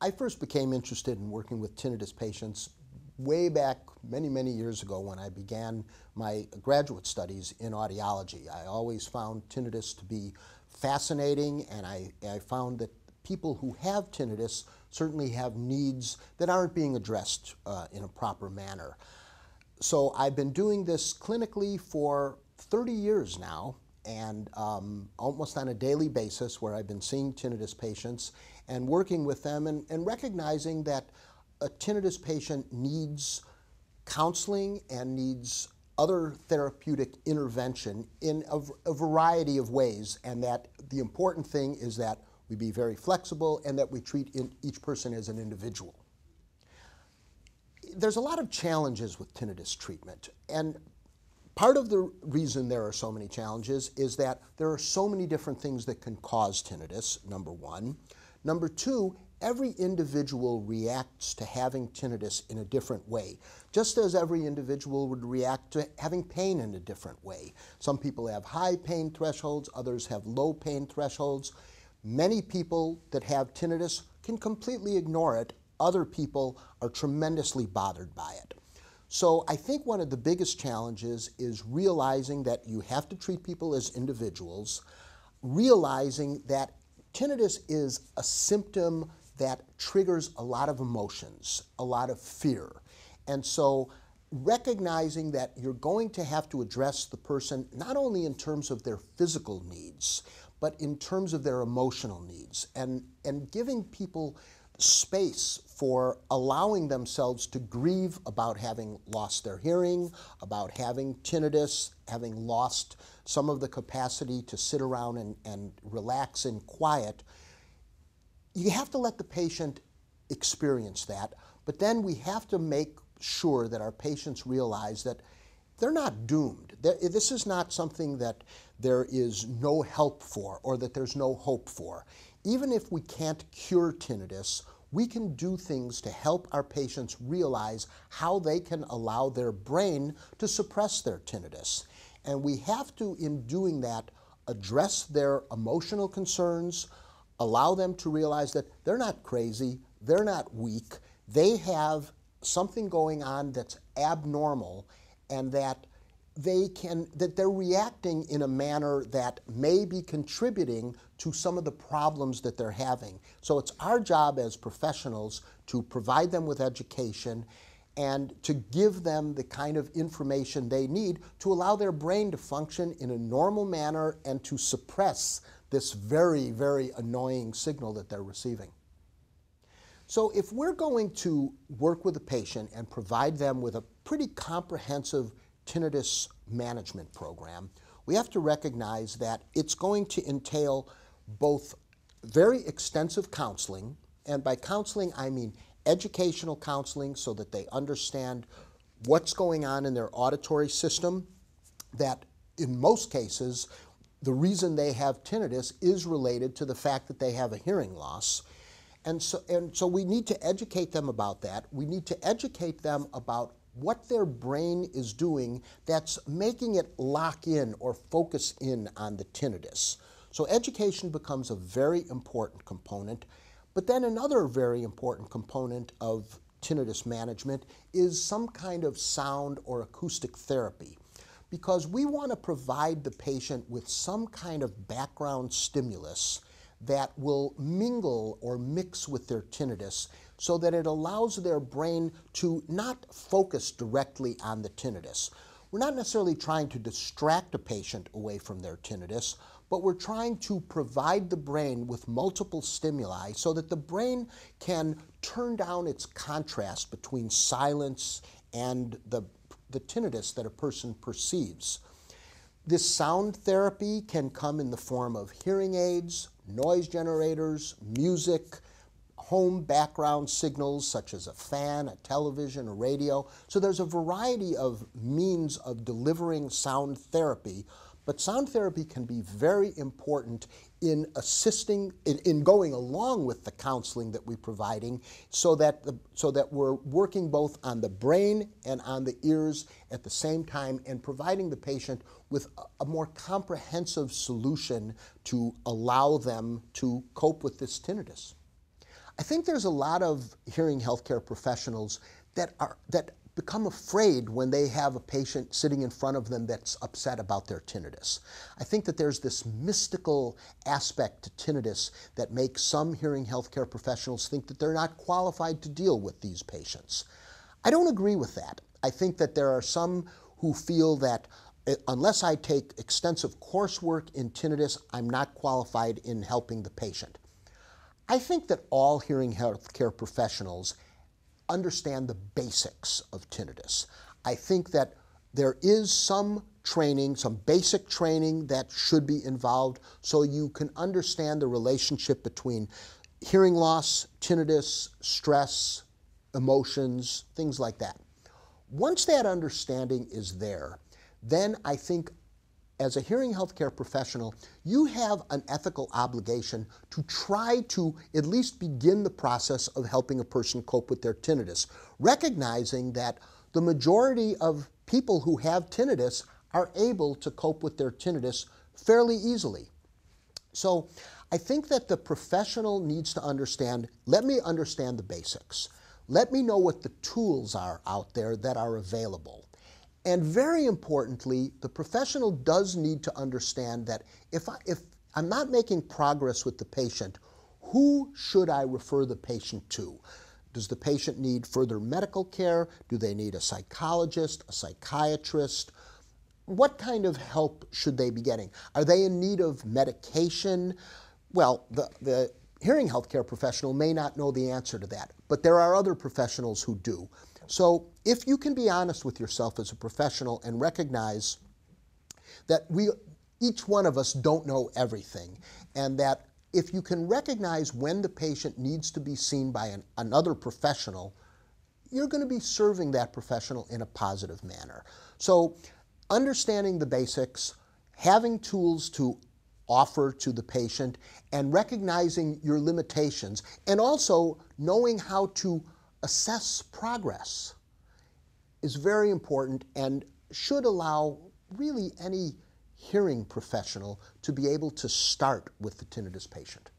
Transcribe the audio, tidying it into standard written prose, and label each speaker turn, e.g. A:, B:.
A: I first became interested in working with tinnitus patients way back many, many years ago when I began my graduate studies in audiology. I always found tinnitus to be fascinating, and I found that people who have tinnitus certainly have needs that aren't being addressed in a proper manner. So I've been doing this clinically for 30 years now, and almost on a daily basis, where I've been seeing tinnitus patients and working with them and recognizing that a tinnitus patient needs counseling and needs other therapeutic intervention in a variety of ways, and that the important thing is that we be very flexible and that we treat each person as an individual. There's a lot of challenges with tinnitus treatment, and part of the reason there are so many challenges is that there are so many different things that can cause tinnitus, number one. Number two, every individual reacts to having tinnitus in a different way, just as every individual would react to having pain in a different way. Some people have high pain thresholds, others have low pain thresholds. Many people that have tinnitus can completely ignore it. Other people are tremendously bothered by it. So I think one of the biggest challenges is realizing that you have to treat people as individuals, realizing that tinnitus is a symptom that triggers a lot of emotions, a lot of fear. And so recognizing that you're going to have to address the person not only in terms of their physical needs, but in terms of their emotional needs, and giving people space for allowing themselves to grieve about having lost their hearing, about having tinnitus, having lost some of the capacity to sit around and relax in quiet. You have to let the patient experience that, but then we have to make sure that our patients realize that they're not doomed. This is not something that there is no help for or that there's no hope for. Even if we can't cure tinnitus, we can do things to help our patients realize how they can allow their brain to suppress their tinnitus. And we have to, in doing that, address their emotional concerns, allow them to realize that they're not crazy, they're not weak, they have something going on that's abnormal, and that they're reacting in a manner that may be contributing to some of the problems that they're having. So it's our job as professionals to provide them with education and to give them the kind of information they need to allow their brain to function in a normal manner and to suppress this very, very annoying signal that they're receiving. So if we're going to work with a patient and provide them with a pretty comprehensive tinnitus management program, we have to recognize that it's going to entail both very extensive counseling, and by counseling I mean educational counseling so that they understand what's going on in their auditory system, that in most cases the reason they have tinnitus is related to the fact that they have a hearing loss. And so we need to educate them about that. We need to educate them about what their brain is doing that's making it lock in or focus in on the tinnitus. So education becomes a very important component. But then another very important component of tinnitus management is some kind of sound or acoustic therapy, because we want to provide the patient with some kind of background stimulus that will mingle or mix with their tinnitus so that it allows their brain to not focus directly on the tinnitus. We're not necessarily trying to distract a patient away from their tinnitus, but we're trying to provide the brain with multiple stimuli so that the brain can turn down its contrast between silence and the tinnitus that a person perceives. This sound therapy can come in the form of hearing aids, noise generators, music, home background signals such as a fan, a television, a radio. So there's a variety of means of delivering sound therapy, but sound therapy can be very important in assisting, in going along with the counseling that we're providing so that we're working both on the brain and on the ears at the same time and providing the patient with a more comprehensive solution to allow them to cope with this tinnitus. I think there's a lot of hearing healthcare professionals that become afraid when they have a patient sitting in front of them that's upset about their tinnitus. I think that there's this mystical aspect to tinnitus that makes some hearing healthcare professionals think that they're not qualified to deal with these patients. I don't agree with that. I think that there are some who feel that unless I take extensive coursework in tinnitus, I'm not qualified in helping the patient. I think that all hearing healthcare professionals understand the basics of tinnitus. I think that there is some training, some basic training that should be involved so you can understand the relationship between hearing loss, tinnitus, stress, emotions, things like that. Once that understanding is there, then I think as a hearing healthcare professional, you have an ethical obligation to try to at least begin the process of helping a person cope with their tinnitus, recognizing that the majority of people who have tinnitus are able to cope with their tinnitus fairly easily. So I think that the professional needs to understand, let me understand the basics. Let me know what the tools are out there that are available. And very importantly, the professional does need to understand that if I'm not making progress with the patient, who should I refer the patient to? Does the patient need further medical care? Do they need a psychologist, a psychiatrist? What kind of help should they be getting? Are they in need of medication? Well, the hearing healthcare professional may not know the answer to that, but there are other professionals who do. So if you can be honest with yourself as a professional and recognize that each one of us don't know everything, and that if you can recognize when the patient needs to be seen by another professional, you're going to be serving that professional in a positive manner. So understanding the basics, having tools to offer to the patient, and recognizing your limitations, and also knowing how to assess progress is very important and should allow really any hearing professional to be able to start with the tinnitus patient.